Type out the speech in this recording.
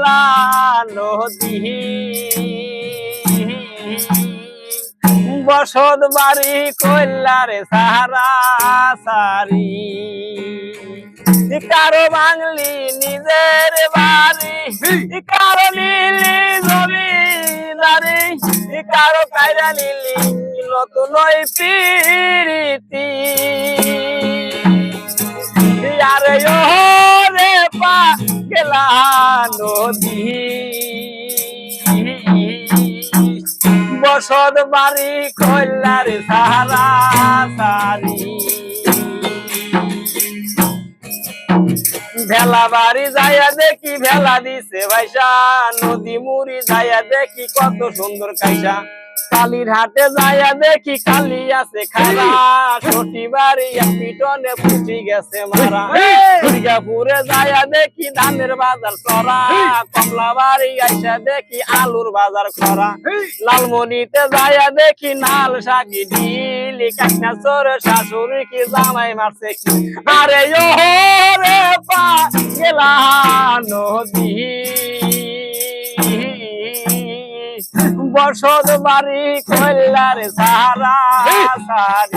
সাহারা নদী বসত বাড়ি কইলারে সাহারা সারি কারো বাংলি নিজের বাড়ি কারো নীলি জমিদারি কারো কায়রা নীলি নতুন প্রীতি আরে ও রে পা গেলা নদী বসত বাড়ি কইলারে সাহারা সারি ভেলা বাড়ি যাইয়া দেখি ভেলা দিছে ভাইসা নদী মুড়ি যাইয়া দেখি কত সুন্দর কাইসা কালীর হাটে যাইয়া দেখি কালি আছে খারা ছোটি বাড়ি পিটনে ফুটি গেছে মারা দুর্গাপুরে যাইয়া দেখি ধানের বাজার চড়া কমলা বাড়ি আইসা দেখি আলুর বাজার খরা লালমনিতে যাইয়া দেখি নাল শাকি ঢিলি কাকনা চোরে শাশুড়ি কি জামাই মারছে কি আরে ও রে পা গেলা নদী বসত বাড়ি কইলারে সাহারা সারি